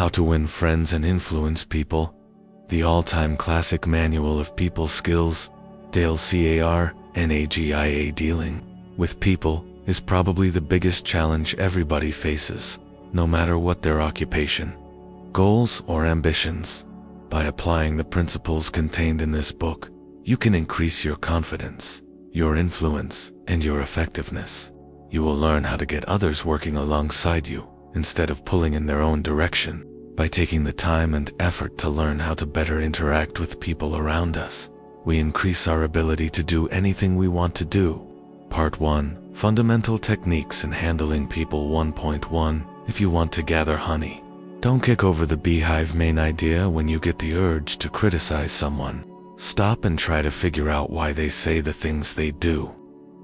How to Win Friends and Influence People, the all-time classic manual of people skills. Dale Carnegie. Dealing with people is probably the biggest challenge everybody faces, no matter what their occupation, goals, or ambitions. By applying the principles contained in this book, you can increase your confidence, your influence, and your effectiveness. You will learn how to get others working alongside you instead of pulling in their own direction. By taking the time and effort to learn how to better interact with people around us, we increase our ability to do anything we want to do. Part 1. Fundamental Techniques in Handling People. 1.1. If you want to gather honey, don't kick over the beehive. Main idea: when you get the urge to criticize someone, stop and try to figure out why they say the things they do.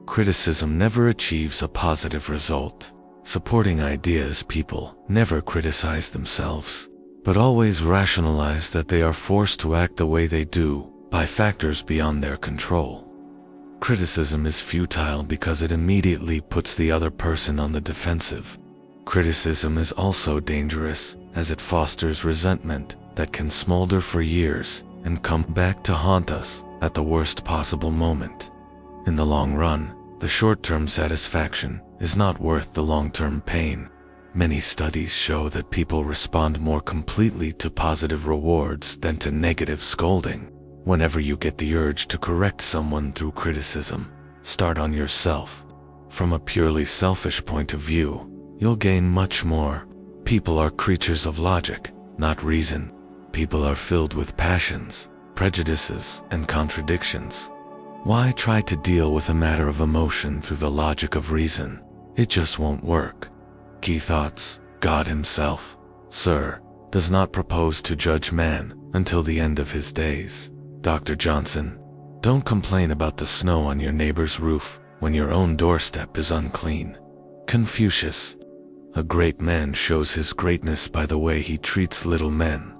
Criticism never achieves a positive result. Supporting ideas: people never criticize themselves, but always rationalize that they are forced to act the way they do by factors beyond their control. Criticism is futile because it immediately puts the other person on the defensive. Criticism is also dangerous as it fosters resentment that can smolder for years and come back to haunt us at the worst possible moment. In the long run, the short-term satisfaction is not worth the long-term pain. Many studies show that people respond more completely to positive rewards than to negative scolding. Whenever you get the urge to correct someone through criticism, start on yourself. From a purely selfish point of view, you'll gain much more. People are creatures of logic, not reason. People are filled with passions, prejudices, and contradictions. Why try to deal with a matter of emotion through the logic of reason? It just won't work. Key thoughts: God himself, sir, does not propose to judge man until the end of his days. Dr. Johnson, don't complain about the snow on your neighbor's roof when your own doorstep is unclean. Confucius, a great man shows his greatness by the way he treats little men.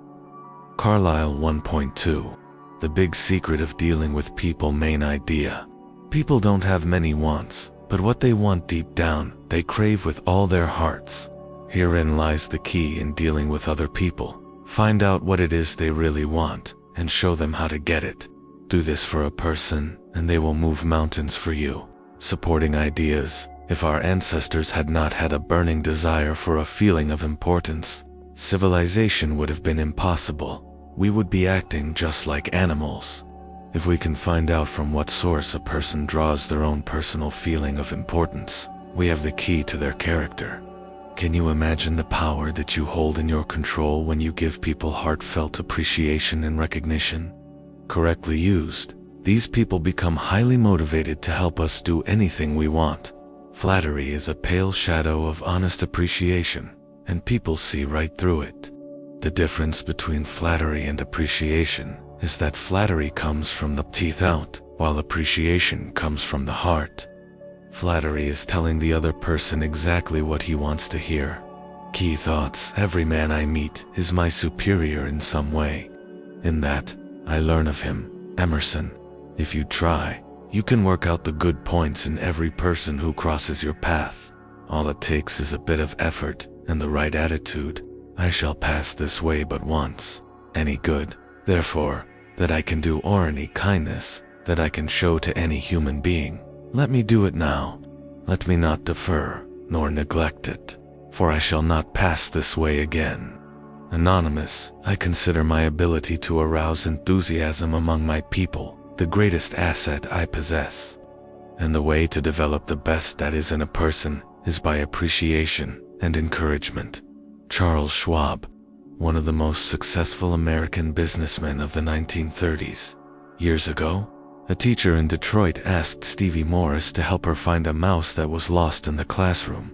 Carlyle. 1.2. The Big Secret of Dealing with People. Main idea: people don't have many wants, but what they want deep down, they crave with all their hearts. Herein lies the key in dealing with other people. Find out what it is they really want and show them how to get it. Do this for a person, and they will move mountains for you. Supporting ideas: if our ancestors had not had a burning desire for a feeling of importance, civilization would have been impossible. We would be acting just like animals. If we can find out from what source a person draws their own personal feeling of importance, we have the key to their character. Can you imagine the power that you hold in your control when you give people heartfelt appreciation and recognition? Correctly used, these people become highly motivated to help us do anything we want. Flattery is a pale shadow of honest appreciation, and people see right through it. The difference between flattery and appreciation is that flattery comes from the teeth out, while appreciation comes from the heart. Flattery is telling the other person exactly what he wants to hear. Key thoughts: every man I meet is my superior in some way. In that, I learn of him. Emerson. If you try, you can work out the good points in every person who crosses your path. All it takes is a bit of effort and the right attitude. I shall pass this way but once. Any good, therefore, that I can do, or any kindness that I can show to any human being, let me do it now. Let me not defer, nor neglect it, for I shall not pass this way again. Anonymous. I consider my ability to arouse enthusiasm among my people the greatest asset I possess. And the way to develop the best that is in a person is by appreciation and encouragement. Charles Schwab, one of the most successful American businessmen of the 1930s. Years ago, a teacher in Detroit asked Stevie Morris to help her find a mouse that was lost in the classroom.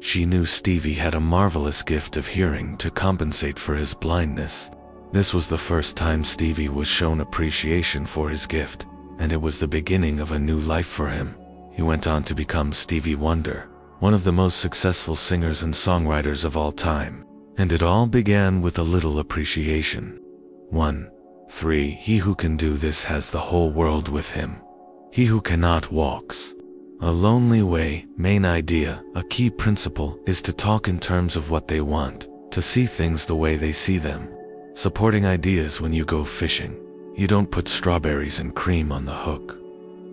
She knew Stevie had a marvelous gift of hearing to compensate for his blindness. This was the first time Stevie was shown appreciation for his gift, and it was the beginning of a new life for him. He went on to become Stevie Wonder, one of the most successful singers and songwriters of all time. And it all began with a little appreciation. 1.3. He who can do this has the whole world with him. He who cannot walks a lonely way. Main idea: a key principle is to talk in terms of what they want, to see things the way they see them. Supporting ideas when you go fishing. You don't put strawberries and cream on the hook.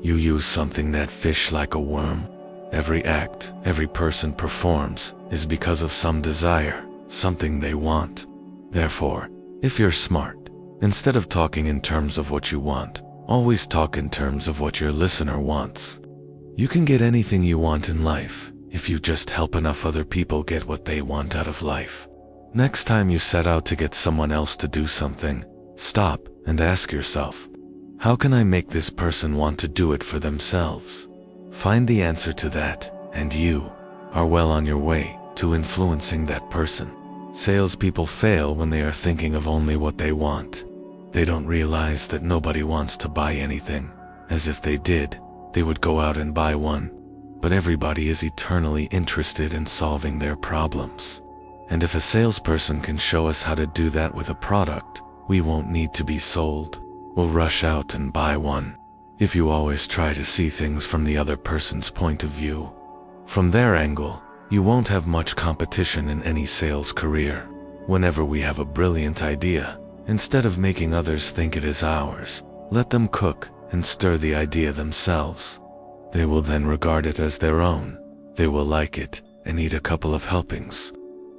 You use something that fish like a worm. Every act, every person performs is because of some desire, something they want. Therefore, if you're smart, instead of talking in terms of what you want, always talk in terms of what your listener wants. You can get anything you want in life if you just help enough other people get what they want out of life. Next time you set out to get someone else to do something, stop and ask yourself, how can I make this person want to do it for themselves? Find the answer to that, and you are well on your way to influencing that person. Salespeople fail when they are thinking of only what they want. They don't realize that nobody wants to buy anything, as if they did, they would go out and buy one. But everybody is eternally interested in solving their problems. And if a salesperson can show us how to do that with a product, we won't need to be sold. We'll rush out and buy one. If you always try to see things from the other person's point of view, from their angle, you won't have much competition in any sales career. Whenever we have a brilliant idea, instead of making others think it is ours, let them cook and stir the idea themselves. They will then regard it as their own. They will like it and eat a couple of helpings.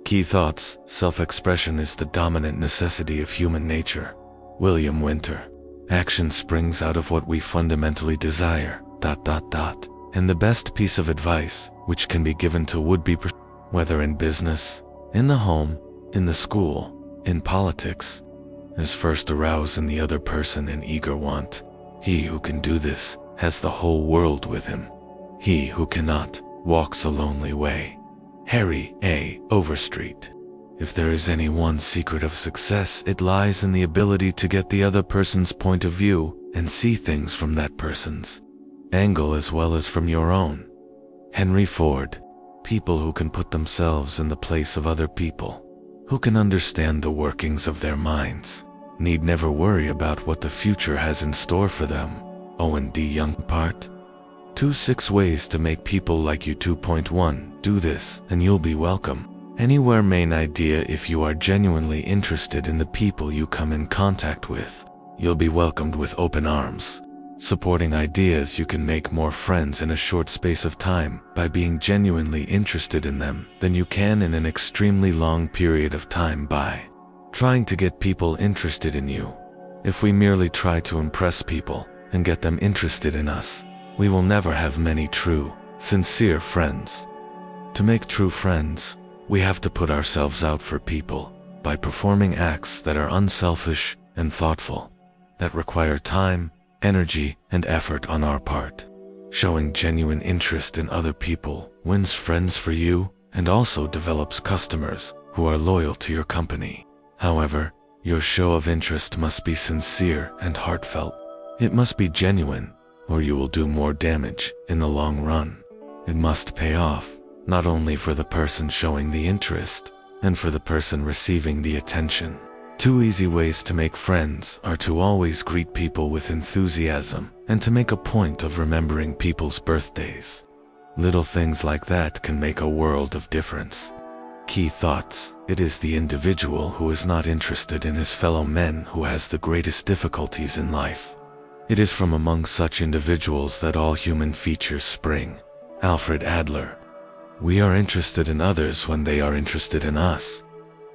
Key thoughts: self-expression is the dominant necessity of human nature. William Winter. Action springs out of what we fundamentally desire, ... And the best piece of advice which can be given to would-be, whether in business, in the home, in the school, in politics, is first arouse in the other person an eager want. He who can do this has the whole world with him. He who cannot walks a lonely way. Harry A. Overstreet. If there is any one secret of success, it lies in the ability to get the other person's point of view and see things from that person's angle as well as from your own. Henry Ford. People who can put themselves in the place of other people, who can understand the workings of their minds, need never worry about what the future has in store for them. Owen D. Young. Part 2. 6 Ways to Make People Like You. 2.1 Do this and you'll be welcome anywhere. Main idea: if you are genuinely interested in the people you come in contact with, you'll be welcomed with open arms. Supporting ideas: you can make more friends in a short space of time by being genuinely interested in them than you can in an extremely long period of time by trying to get people interested in you. If we merely try to impress people and get them interested in us, we will never have many true, sincere friends. To make true friends, we have to put ourselves out for people by performing acts that are unselfish and thoughtful, that require time, energy, and effort on our part. Showing genuine interest in other people wins friends for you and also develops customers who are loyal to your company. However, your show of interest must be sincere and heartfelt. It must be genuine, or you will do more damage in the long run. It must pay off, not only for the person showing the interest, and for the person receiving the attention. 2 easy ways to make friends are to always greet people with enthusiasm and to make a point of remembering people's birthdays. Little things like that can make a world of difference. Key thoughts: it is the individual who is not interested in his fellow men who has the greatest difficulties in life. It is from among such individuals that all human features spring. Alfred Adler. We are interested in others when they are interested in us.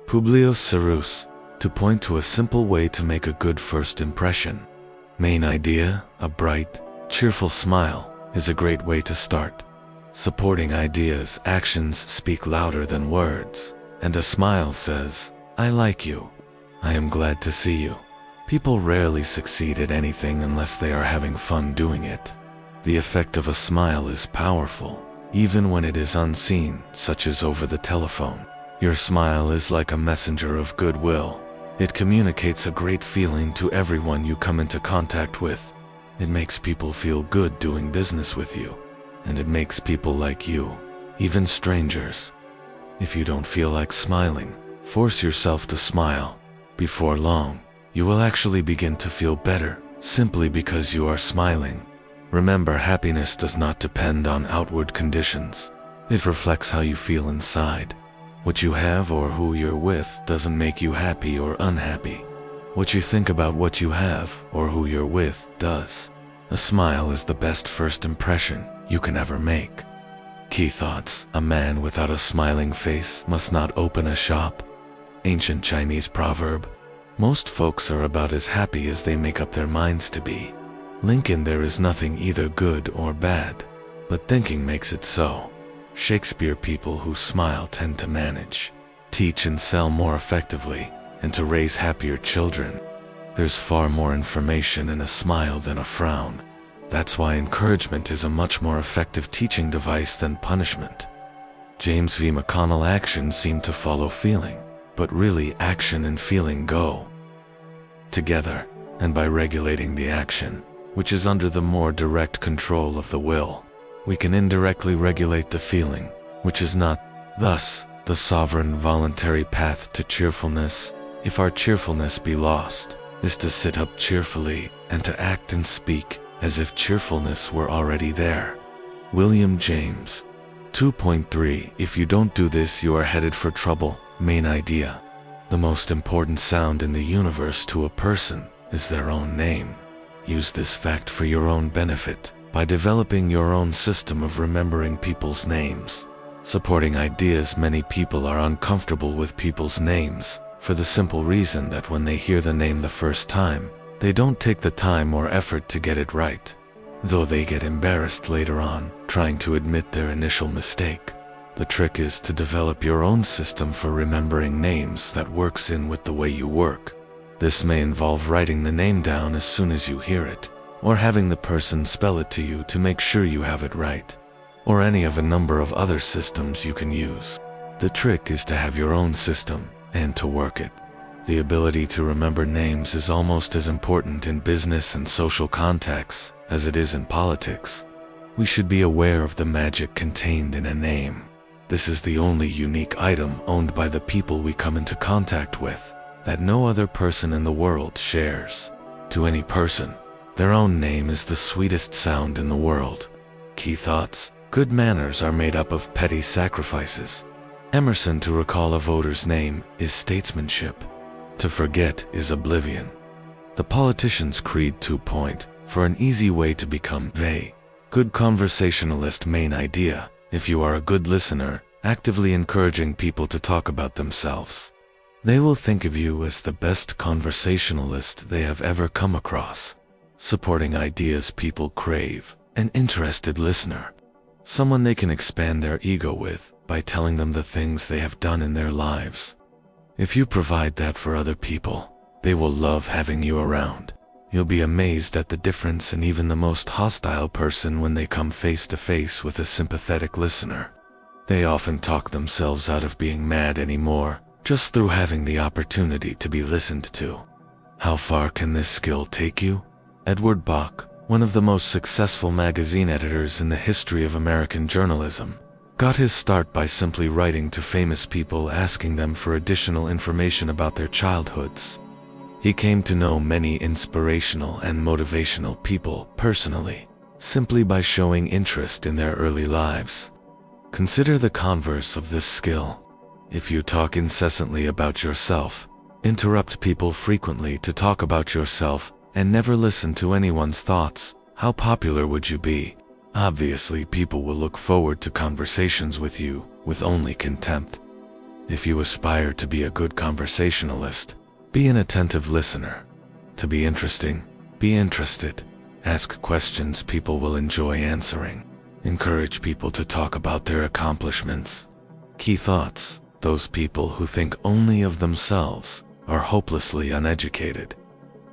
Publius Serus. To point to a simple way to make a good first impression. Main idea: a bright, cheerful smile is a great way to start. Supporting ideas: actions speak louder than words, and a smile says, "I like you. I am glad to see you." People rarely succeed at anything unless they are having fun doing it. The effect of a smile is powerful, even when it is unseen, such as over the telephone. Your smile is like a messenger of goodwill. It communicates a great feeling to everyone you come into contact with. It makes people feel good doing business with you, and it makes people like you, even strangers. If you don't feel like smiling, force yourself to smile. Before long, you will actually begin to feel better, simply because you are smiling. Remember, happiness does not depend on outward conditions. It reflects how you feel inside. What you have or who you're with doesn't make you happy or unhappy. What you think about what you have or who you're with does. A smile is the best first impression you can ever make. Key thoughts: a man without a smiling face must not open a shop. Ancient Chinese proverb: most folks are about as happy as they make up their minds to be. Lincoln: there is nothing either good or bad, but thinking makes it so. Shakespeare: people who smile tend to manage, teach and sell more effectively, and to raise happier children. There's far more information in a smile than a frown. That's why encouragement is a much more effective teaching device than punishment. James V. McConnell: actions seem to follow feeling, but really action and feeling go together, and by regulating the action, which is under the more direct control of the will, we can indirectly regulate the feeling, which is not. Thus, the sovereign voluntary path to cheerfulness, if our cheerfulness be lost, is to sit up cheerfully and to act and speak as if cheerfulness were already there. William James. 2.3 If you don't do this, you are headed for trouble. Main idea: the most important sound in the universe to a person is their own name. Use this fact for your own benefit by developing your own system of remembering people's names. Supporting ideas: many people are uncomfortable with people's names for the simple reason that when they hear the name the first time, they don't take the time or effort to get it right, though they get embarrassed later on trying to admit their initial mistake. The trick is to develop your own system for remembering names that works in with the way you work. This may involve writing the name down as soon as you hear it, or having the person spell it to you to make sure you have it right, or any of a number of other systems you can use. The trick is to have your own system and to work it. The ability to remember names is almost as important in business and social contexts as it is in politics. We should be aware of the magic contained in a name. This is the only unique item owned by the people we come into contact with, that no other person in the world shares. To any person, their own name is the sweetest sound in the world. Key thoughts: good manners are made up of petty sacrifices. Emerson: to recall a voter's name is statesmanship. To forget is oblivion. The Politician's Creed 2. For an easy way to become a good conversationalist. Main idea: if you are a good listener, actively encouraging people to talk about themselves, they will think of you as the best conversationalist they have ever come across. Supporting ideas people crave: an interested listener, someone they can expand their ego with by telling them the things they have done in their lives. If you provide that for other people, they will love having you around. You'll be amazed at the difference in even the most hostile person when they come face to face with a sympathetic listener. They often talk themselves out of being mad anymore, just through having the opportunity to be listened to. How far can this skill take you? Edward Bach, one of the most successful magazine editors in the history of American journalism, got his start by simply writing to famous people asking them for additional information about their childhoods. He came to know many inspirational and motivational people personally, simply by showing interest in their early lives. Consider the converse of this skill. If you talk incessantly about yourself, interrupt people frequently to talk about yourself, and never listen to anyone's thoughts, how popular would you be? Obviously, people will look forward to conversations with you with only contempt. If you aspire to be a good conversationalist, be an attentive listener. To be interesting, be interested. Ask questions people will enjoy answering. Encourage people to talk about their accomplishments. Key thoughts: those people who think only of themselves are hopelessly uneducated.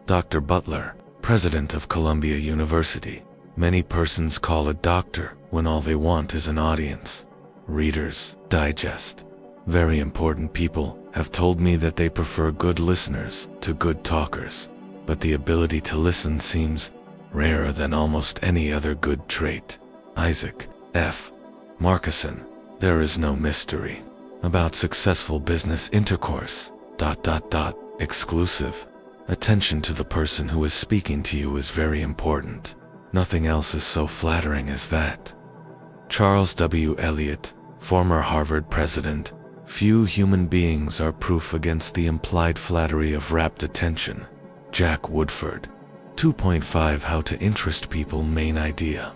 Dr. Butler, president of Columbia University. Many persons call a doctor when all they want is an audience. Reader's Digest. Very important people have told me that they prefer good listeners to good talkers, but the ability to listen seems rarer than almost any other good trait. Isaac F. Marcusson. There is no mystery about successful business intercourse. Exclusive. Attention to the person who is speaking to you is very important. Nothing else is so flattering as that. Charles W. Eliot, former Harvard president, Few human beings are proof against the implied flattery of rapt attention. Jack Woodford. 2.5 How to interest people. Main idea.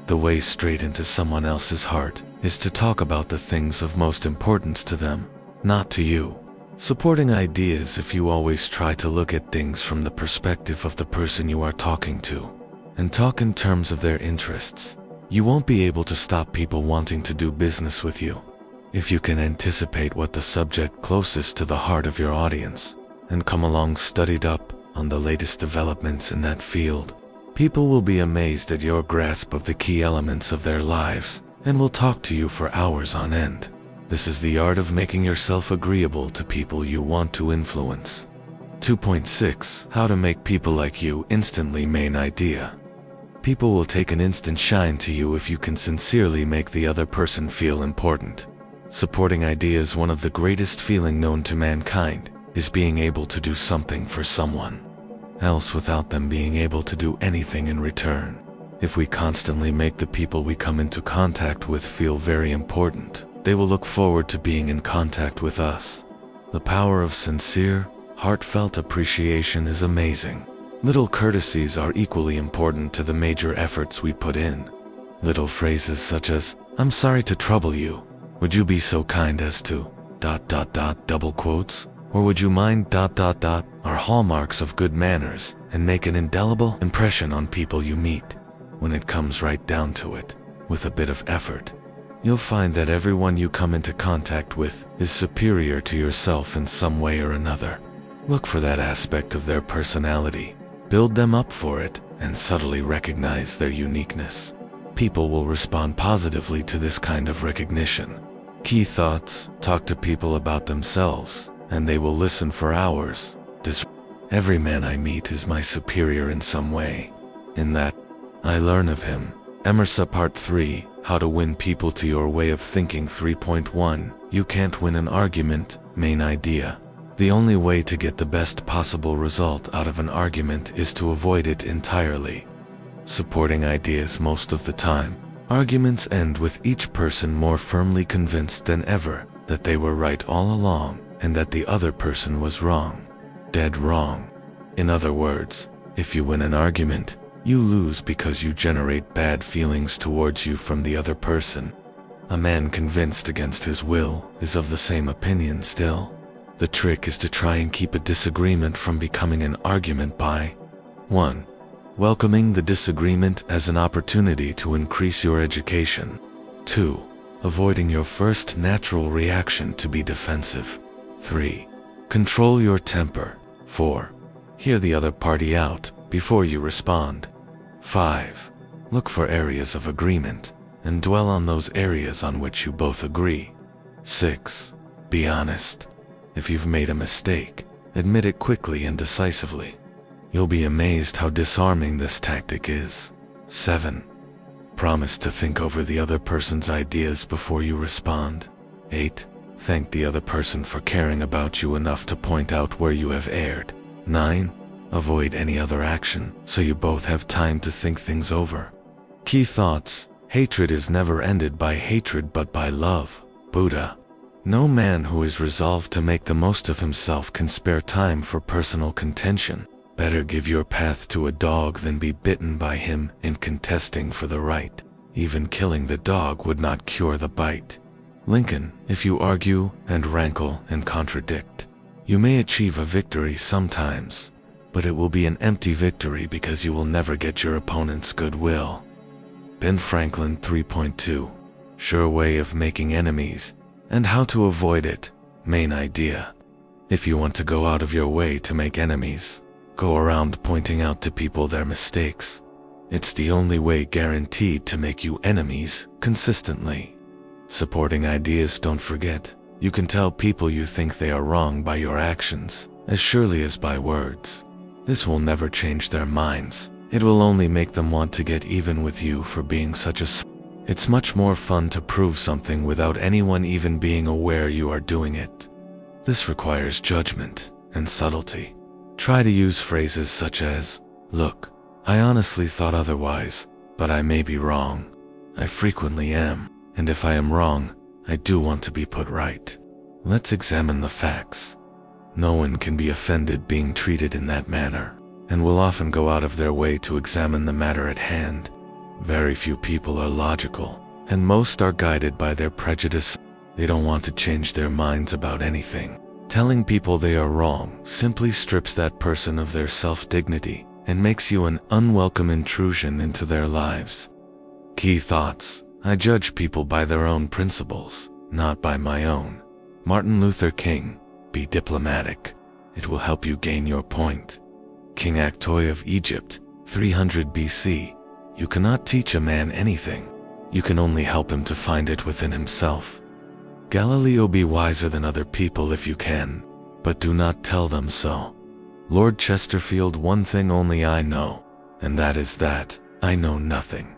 The way straight into someone else's heart is to talk about the things of most importance to them, not to you. Supporting ideas. If you always try to look at things from the perspective of the person you are talking to, and talk in terms of their interests, you won't be able to stop people wanting to do business with you. If you can anticipate what the subject closest to the heart of your audience, and come along studied up on the latest developments in that field, people will be amazed at your grasp of the key elements of their lives, and will talk to you for hours on end. This is the art of making yourself agreeable to people you want to influence. 2.6 How to make people like you instantly. Main idea. People will take an instant shine to you if you can sincerely make the other person feel important. Supporting ideas. One of the greatest feeling known to mankind is being able to do something for someone else without them being able to do anything in return. If we constantly make the people we come into contact with feel very important, they will look forward to being in contact with us. The power of sincere, heartfelt appreciation is amazing. Little courtesies are equally important to the major efforts we put in. Little phrases such as, "I'm sorry to trouble you. Would you be so kind as to ... double quotes, or would you mind ... are hallmarks of good manners and make an indelible impression on people you meet. When it comes right down to it, with a bit of effort, you'll find that everyone you come into contact with is superior to yourself in some way or another. Look for that aspect of their personality, build them up for it, and subtly recognize their uniqueness. People will respond positively to this kind of recognition. Key thoughts: talk to people about themselves, and they will listen for hours. Every man I meet is my superior in some way. In that, I learn of him. Emerson. Part 3 How to win people to your way of thinking. 3.1 You can't win an argument. Main idea. The only way to get the best possible result out of an argument is to avoid it entirely. Supporting ideas. Most of the time, arguments end with each person more firmly convinced than ever that they were right all along and that the other person was wrong. Dead wrong. In other words, if you win an argument, you lose because you generate bad feelings towards you from the other person. A man convinced against his will is of the same opinion still. The trick is to try and keep a disagreement from becoming an argument by 1. Welcoming the disagreement as an opportunity to increase your education. 2. Avoiding your first natural reaction to be defensive. 3. Control your temper. 4. Hear the other party out before you respond. 5. Look for areas of agreement and dwell on those areas on which you both agree. 6. Be honest. If you've made a mistake, admit it quickly and decisively. You'll be amazed how disarming this tactic is. 7. Promise to think over the other person's ideas before you respond. 8. Thank the other person for caring about you enough to point out where you have erred. 9. Avoid any other action so you both have time to think things over. Key thoughts: hatred is never ended by hatred but by love. Buddha. No man who is resolved to make the most of himself can spare time for personal contention. Better give your path to a dog than be bitten by him in contesting for the right. Even killing the dog would not cure the bite. Lincoln. If you argue and rankle and contradict, you may achieve a victory sometimes, but it will be an empty victory because you will never get your opponent's goodwill. Ben Franklin. 3.2 Sure way of making enemies and how to avoid it. Main idea. If you want to go out of your way to make enemies, go around pointing out to people their mistakes. It's the only way guaranteed to make you enemies consistently. Supporting ideas. Don't forget, you can tell people you think they are wrong by your actions, as surely as by words. This will never change their minds. It will only make them want to get even with you for being such a It's much more fun to prove something without anyone even being aware you are doing it. This requires judgment and subtlety. Try to use phrases such as, "Look, I honestly thought otherwise, but I may be wrong. I frequently am, and if I am wrong, I do want to be put right." Let's examine the facts. No one can be offended being treated in that manner, and will often go out of their way to examine the matter at hand. Very few people are logical, and most are guided by their prejudice. They don't want to change their minds about anything. Telling people they are wrong simply strips that person of their self-dignity and makes you an unwelcome intrusion into their lives. Key thoughts. I judge people by their own principles, not by my own. Martin Luther King. Be diplomatic. It will help you gain your point. King Akhtoy of Egypt, 300 BC. You cannot teach a man anything. You can only help him to find it within himself. Galileo. Be wiser than other people if you can, but do not tell them so. Lord Chesterfield. One thing only I know, and that is that I know nothing.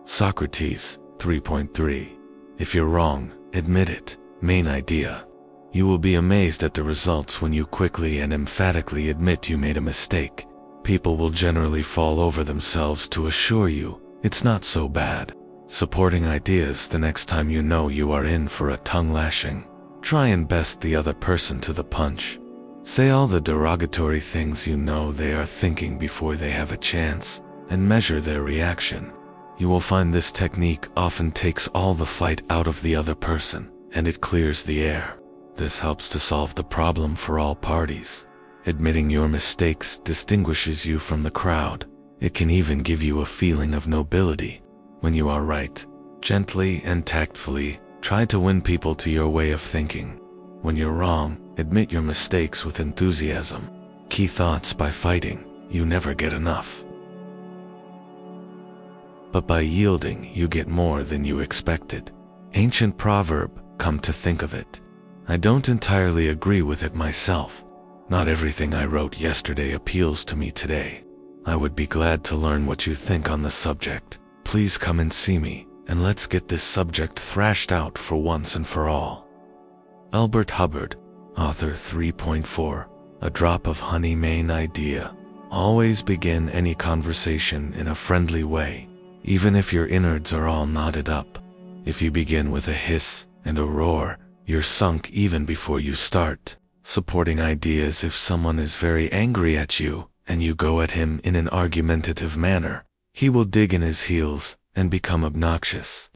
Socrates, 3.3. If you're wrong, admit it. Main idea. You will be amazed at the results when you quickly and emphatically admit you made a mistake. People will generally fall over themselves to assure you it's not so bad. Supporting ideas. The next time you know you are in for a tongue lashing, try and best the other person to the punch. Say all the derogatory things you know they are thinking before they have a chance, and measure their reaction. You will find this technique often takes all the fight out of the other person, and it clears the air. This helps to solve the problem for all parties. Admitting your mistakes distinguishes you from the crowd. It can even give you a feeling of nobility. When you are right, gently and tactfully, try to win people to your way of thinking. When you're wrong, admit your mistakes with enthusiasm. Key thoughts. By fighting, you never get enough. But by yielding, you get more than you expected. Ancient proverb. Come to think of it, I don't entirely agree with it myself. Not everything I wrote yesterday appeals to me today. I would be glad to learn what you think on the subject. Please come and see me, and let's get this subject thrashed out for once and for all. Albert Hubbard, author. 3.4. A drop of honey. Main idea. Always begin any conversation in a friendly way, even if your innards are all knotted up. If you begin with a hiss and a roar, you're sunk even before you start. Supporting ideas. If someone is very angry at you, and you go at him in an argumentative manner, he will dig in his heels and become obnoxious.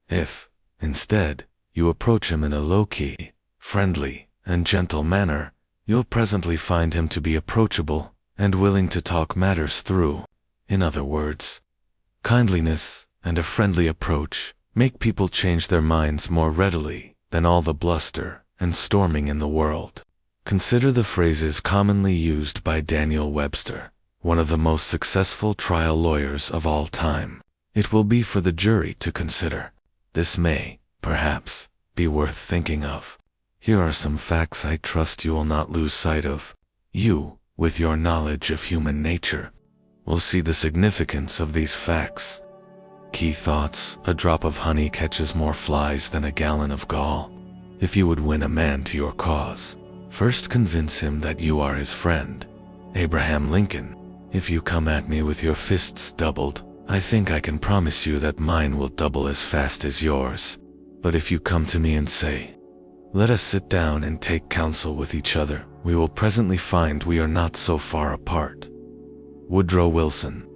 If, instead, you approach him in a low-key, friendly, and gentle manner, you'll presently find him to be approachable and willing to talk matters through. In other words, kindliness and a friendly approach make people change their minds more readily than all the bluster and storming in the world. Consider the phrases commonly used by Daniel Webster, one of the most successful trial lawyers of all time. It will be for the jury to consider. This may, perhaps, be worth thinking of. Here are some facts I trust you will not lose sight of. You, with your knowledge of human nature, will see the significance of these facts. Key thoughts. A drop of honey catches more flies than a gallon of gall. If you would win a man to your cause, first convince him that you are his friend. Abraham Lincoln. If you come at me with your fists doubled, I think I can promise you that mine will double as fast as yours. But if you come to me and say, let us sit down and take counsel with each other, we will presently find we are not so far apart. Woodrow Wilson.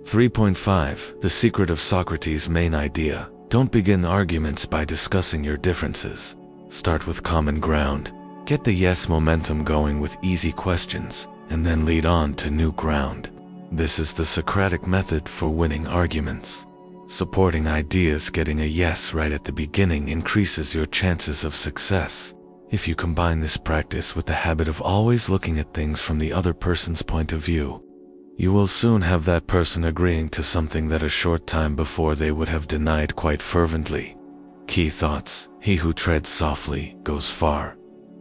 3.5. The secret of Socrates' main idea. Don't begin arguments by discussing your differences. Start with common ground. Get the yes momentum going with easy questions, and then lead on to new ground. This is the Socratic method for winning arguments. Supporting ideas. Getting a yes right at the beginning increases your chances of success. If you combine this practice with the habit of always looking at things from the other person's point of view, you will soon have that person agreeing to something that a short time before they would have denied quite fervently. Key thoughts. He who treads softly goes far.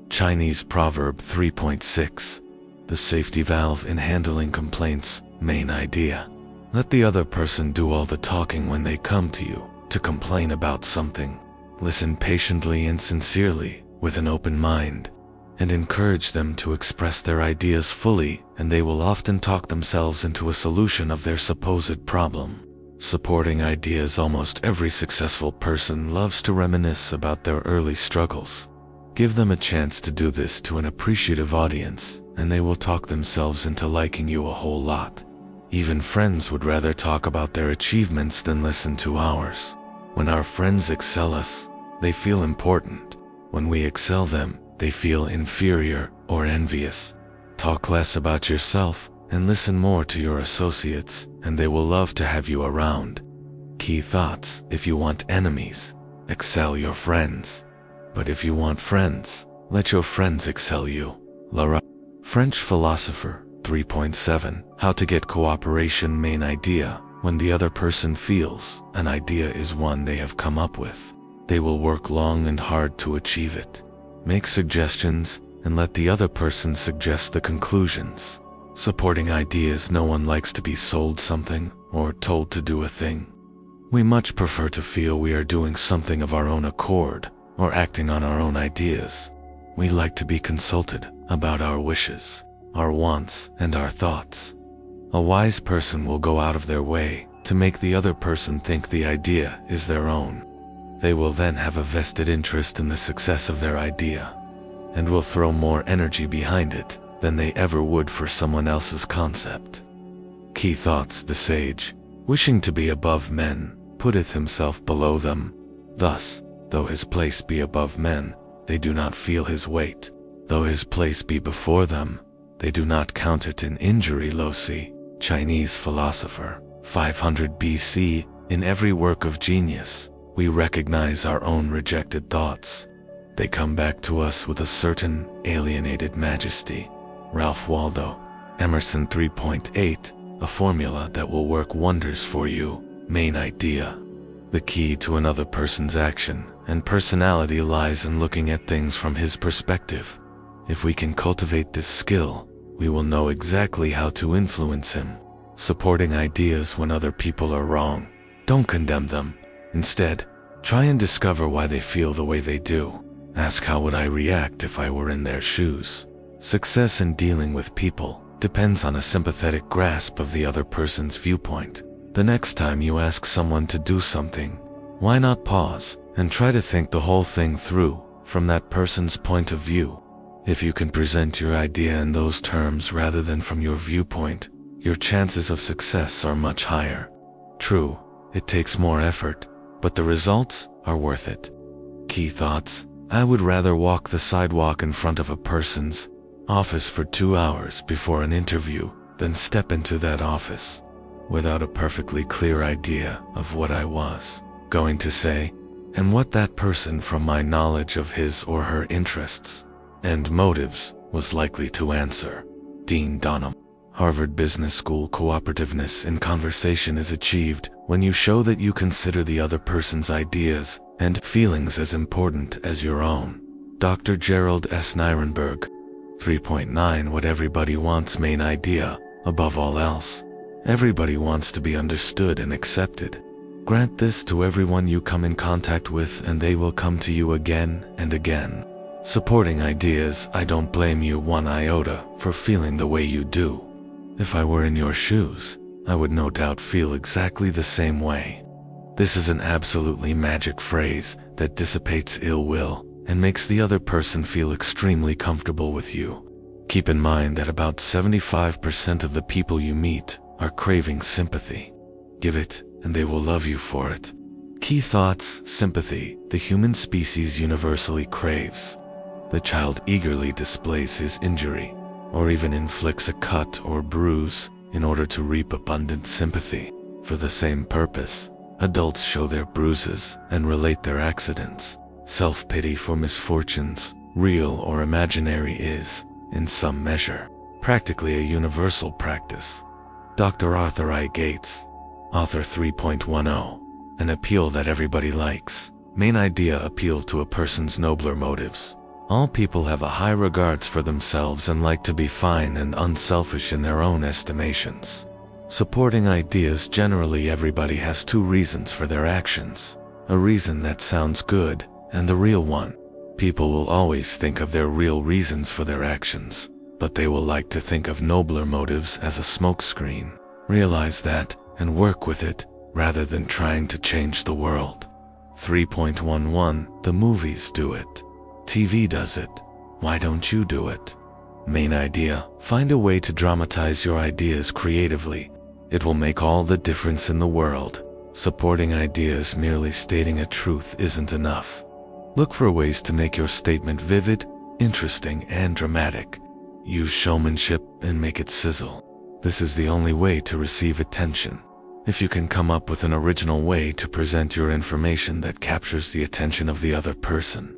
Chinese proverb. 3.6. The safety valve in handling complaints. Main idea. Let the other person do all the talking when they come to you to complain about something. Listen patiently and sincerely, with an open mind, and encourage them to express their ideas fully, and they will often talk themselves into a solution of their supposed problem. Supporting ideas. Almost every successful person loves to reminisce about their early struggles. Give them a chance to do this to an appreciative audience, and they will talk themselves into liking you a whole lot. Even friends would rather talk about their achievements than listen to ours. When our friends excel us, they feel important. When we excel them, they feel inferior or envious. Talk less about yourself and listen more to your associates, and they will love to have you around. Key thoughts: if you want enemies, excel your friends. But if you want friends, let your friends excel you. Lara, French philosopher. 3.7 How to get cooperation. Main idea: when the other person feels an idea is one they have come up with, they will work long and hard to achieve it. Make suggestions and let the other person suggest the conclusions. Supporting ideas: no one likes to be sold something or told to do a thing. We much prefer to feel we are doing something of our own accord or acting on our own ideas. We like to be consulted about our wishes, our wants, and our thoughts. A wise person will go out of their way to make the other person think the idea is their own. They will then have a vested interest in the success of their idea, and will throw more energy behind it than they ever would for someone else's concept. Key thoughts: the sage, wishing to be above men, putteth himself below them. Thus, though his place be above men, they do not feel his weight. Though his place be before them, they do not count it an injury. Loci, Chinese philosopher. 500 BC. In every work of genius, we recognize our own rejected thoughts. They come back to us with a certain alienated majesty. Ralph Waldo Emerson. 3.8 A formula that will work wonders for you. Main idea: the key to another person's action and personality lies in looking at things from his perspective. If we can cultivate this skill, we will know exactly how to influence him. Supporting ideas when other people are wrong. Don't condemn them. Instead, try and discover why they feel the way they do. Ask, how would I react if I were in their shoes? Success in dealing with people depends on a sympathetic grasp of the other person's viewpoint. The next time you ask someone to do something, why not pause and try to think the whole thing through from that person's point of view? If you can present your idea in those terms rather than from your viewpoint, your chances of success are much higher. True, it takes more effort, but the results are worth it. Key thoughts: I would rather walk the sidewalk in front of a person's office for 2 hours before an interview than step into that office without a perfectly clear idea of what I was going to say and what that person, from my knowledge of his or her interests and motives, was likely to answer. Dean Donham, Harvard Business School. Cooperativeness in conversation is achieved when you show that you consider the other person's ideas and feelings as important as your own. Dr. Gerald S. Nirenberg. 3.9 What everybody wants. Main idea: above all else, everybody wants to be understood and accepted. Grant this to everyone you come in contact with, and they will come to you again and again. Supporting ideas: I don't blame you one iota for feeling the way you do. If I were in your shoes, I would no doubt feel exactly the same way. This is an absolutely magic phrase that dissipates ill will and makes the other person feel extremely comfortable with you. Keep in mind that about 75% of the people you meet are craving sympathy. Give it, and they will love you for it. Key thoughts: sympathy, the human species universally craves. The child eagerly displays his injury, or even inflicts a cut or bruise in order to reap abundant sympathy. For the same purpose, adults show their bruises and relate their accidents. Self-pity for misfortunes, real or imaginary, is, in some measure, practically a universal practice. Dr. Arthur I. Gates, author. 3.10 An appeal that everybody likes. Main idea: appeal to a person's nobler motives. All people have a high regards for themselves and like to be fine and unselfish in their own estimations. Supporting ideas: generally everybody has two reasons for their actions. A reason that sounds good, and the real one. People will always think of their real reasons for their actions, but they will like to think of nobler motives as a smokescreen. Realize that, and work with it, rather than trying to change the world. 3.11 The movies do it. TV does it. Why don't you do it? Main idea: find a way to dramatize your ideas creatively. It will make all the difference in the world. Supporting ideas merely stating a truth isn't enough. Look for ways to make your statement vivid, interesting, and dramatic. Use showmanship and make it sizzle. This is the only way to receive attention. If you can come up with an original way to present your information that captures the attention of the other person,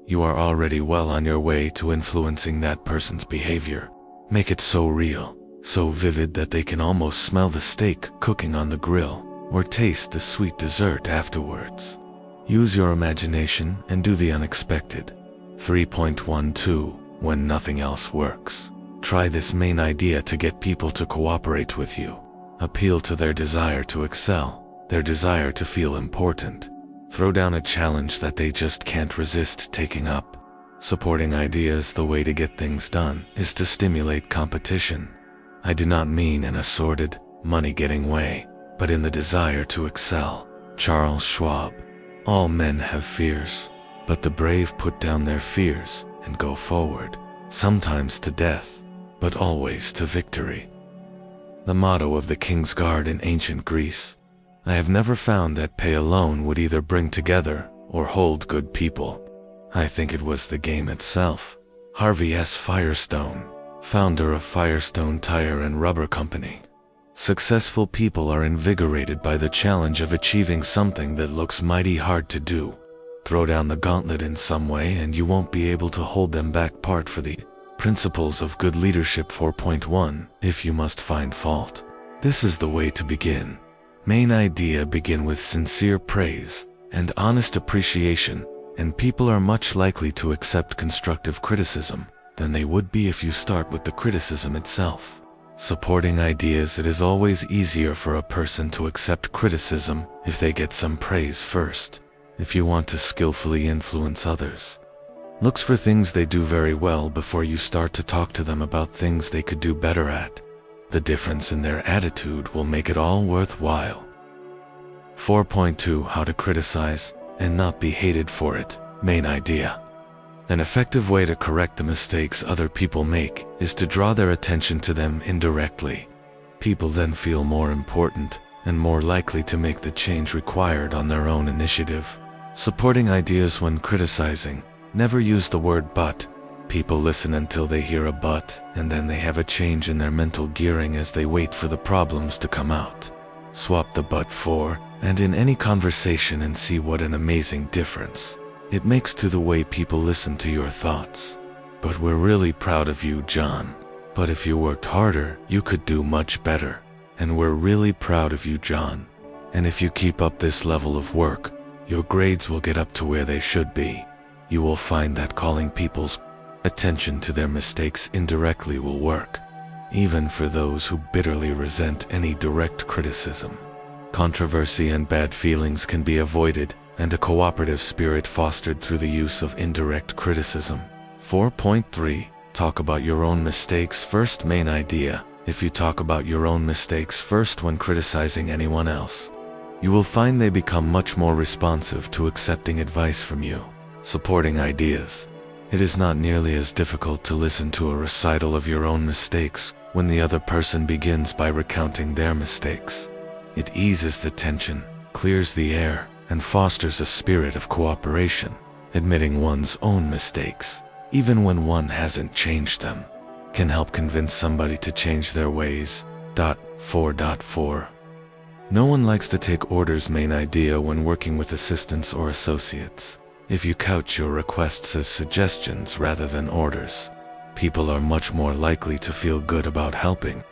you are already well on your way to influencing that person's behavior. Make it so real, so vivid that they can almost smell the steak cooking on the grill or taste the sweet dessert afterwards. Use your imagination and do the unexpected. 3.12 When nothing else works. Try this main idea to get people to cooperate with you. Appeal to their desire to excel, their desire to feel important. Throw down a challenge that they just can't resist taking up. Supporting ideas, the way to get things done is to stimulate competition. I do not mean in a sordid, money-getting way, but in the desire to excel. Charles Schwab. All men have fears, but the brave put down their fears and go forward, sometimes to death, but always to victory. The motto of the King's Guard in ancient Greece. I have never found that pay alone would either bring together or hold good people. I think it was the game itself. Harvey S. Firestone, founder of Firestone Tire and Rubber Company. Successful people are invigorated by the challenge of achieving something that looks mighty hard to do. Throw down the gauntlet in some way and you won't be able to hold them back. Part for the Principles of Good Leadership 4.1 If you must find fault. This is the way to begin. Main idea: begin with sincere praise and honest appreciation, and people are much likely to accept constructive criticism than they would be if you start with the criticism itself. Supporting ideas: it is always easier for a person to accept criticism if they get some praise first. If you want to skillfully influence others, look for things they do very well before you start to talk to them about things they could do better at. The difference in their attitude will make it all worthwhile. 4.2 How to criticize and not be hated for it. Main idea: an effective way to correct the mistakes other people make is to draw their attention to them indirectly. People then feel more important and more likely to make the change required on their own initiative. Supporting ideas: when criticizing, never use the word but. People listen until they hear a but, and then they have a change in their mental gearing as they wait for the problems to come out. Swap the but for and in any conversation and see what an amazing difference it makes to the way people listen to your thoughts. But we're really proud of you, John. But if you worked harder, you could do much better. And we're really proud of you, John. And if you keep up this level of work, your grades will get up to where they should be. You will find that calling people's attention to their mistakes indirectly will work, even for those who bitterly resent any direct criticism. Controversy and bad feelings can be avoided, and a cooperative spirit fostered through the use of indirect criticism. 4.3 Talk about your own mistakes first. Main idea: if you talk about your own mistakes first when criticizing anyone else, you will find they become much more responsive to accepting advice from you. Supporting ideas: it is not nearly as difficult to listen to a recital of your own mistakes when the other person begins by recounting their mistakes. It eases the tension, clears the air, and fosters a spirit of cooperation. Admitting one's own mistakes, even when one hasn't changed them, can help convince somebody to change their ways. 4.4 No one likes to take orders. Main idea: when working with assistants or associates, if you couch your requests as suggestions rather than orders, people are much more likely to feel good about helping.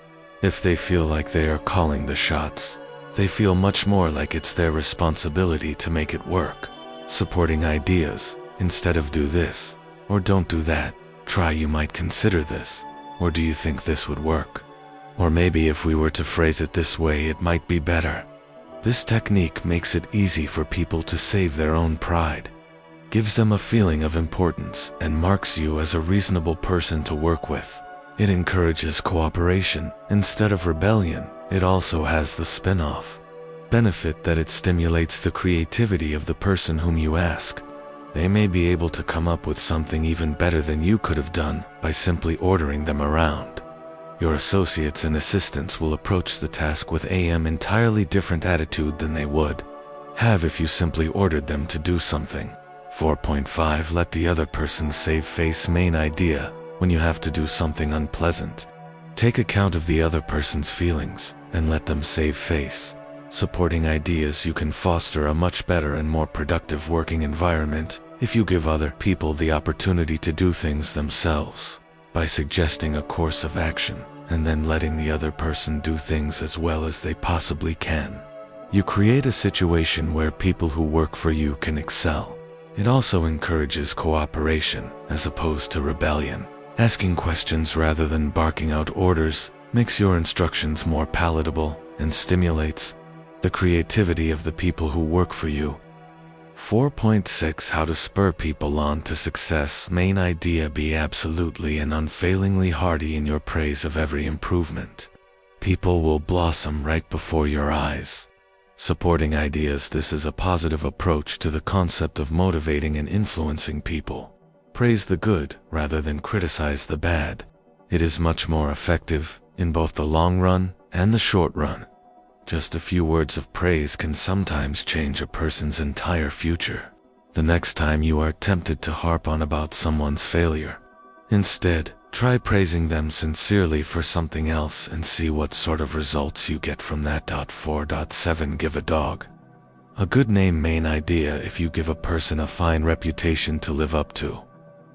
If they feel like they are calling the shots, they feel much more like it's their responsibility to make it work. Supporting ideas: instead of "do this" or "don't do that," try "you might consider this," or "do you think this would work?" Or maybe if we were to phrase it this way, it might be better. This technique makes it easy for people to save their own pride, gives them a feeling of importance, and marks you as a reasonable person to work with. It encourages cooperation instead of rebellion. It also has the spin-off benefit that it stimulates the creativity of the person whom you ask. They may be able to come up with something even better than you could have done by simply ordering them around. Your associates and assistants will approach the task with an entirely different attitude than they would have if you simply ordered them to do something. 4.5 Let the other person save face. Main idea: when you have to do something unpleasant, take account of the other person's feelings and let them save face. Supporting ideas: you can foster a much better and more productive working environment if you give other people the opportunity to do things themselves by suggesting a course of action and then letting the other person do things as well as they possibly can. You create a situation where people who work for you can excel. It also encourages cooperation as opposed to rebellion. Asking questions rather than barking out orders makes your instructions more palatable and stimulates the creativity of the people who work for you. 4.6 How to spur people on to success. Main idea: be absolutely and unfailingly hearty in your praise of every improvement. People will blossom right before your eyes. Supporting ideas: this is a positive approach to the concept of motivating and influencing people. Praise the good rather than criticize the bad. It is much more effective in both the long run and the short run. Just a few words of praise can sometimes change a person's entire future. The next time you are tempted to harp on about someone's failure, instead, try praising them sincerely for something else and see what sort of results you get from that. 4.7 Give a dog a good name. Main idea: if you give a person a fine reputation to live up to,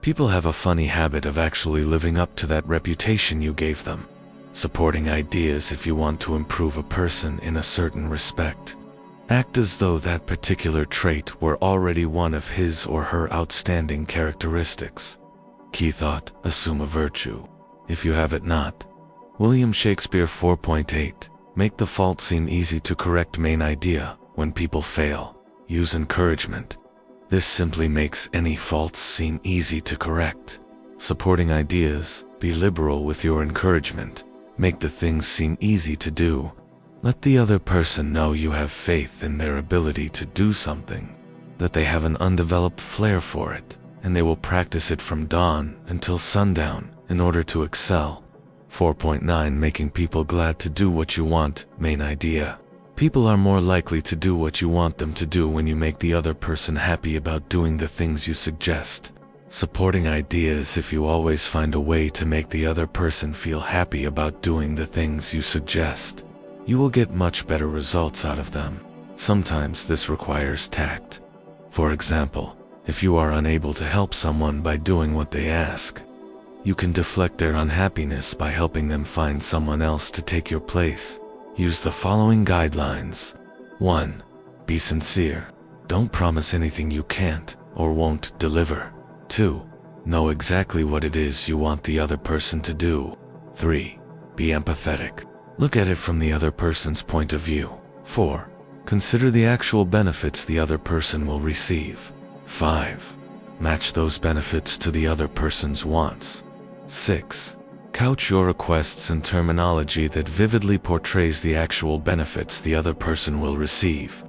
people have a funny habit of actually living up to that reputation you gave them. Supporting ideas: if you want to improve a person in a certain respect, act as though that particular trait were already one of his or her outstanding characteristics. Key thought: assume a virtue if you have it not. William Shakespeare. 4.8 Make the fault seem easy to correct. Main idea: when people fail, use encouragement. This simply makes any faults seem easy to correct. Supporting ideas: be liberal with your encouragement. Make the things seem easy to do. Let the other person know you have faith in their ability to do something, that they have an undeveloped flair for it, and they will practice it from dawn until sundown in order to excel. 4.9 Making people glad to do what you want. Main idea: people are more likely to do what you want them to do when you make the other person happy about doing the things you suggest. Supporting ideas: if you always find a way to make the other person feel happy about doing the things you suggest, you will get much better results out of them. Sometimes this requires tact. For example, if you are unable to help someone by doing what they ask, you can deflect their unhappiness by helping them find someone else to take your place. Use the following guidelines. 1. Be sincere. Don't promise anything you can't or won't deliver. 2. Know exactly what it is you want the other person to do. 3. Be empathetic. Look at it from the other person's point of view. 4. Consider the actual benefits the other person will receive. 5. Match those benefits to the other person's wants. 6. Couch your requests in terminology that vividly portrays the actual benefits the other person will receive.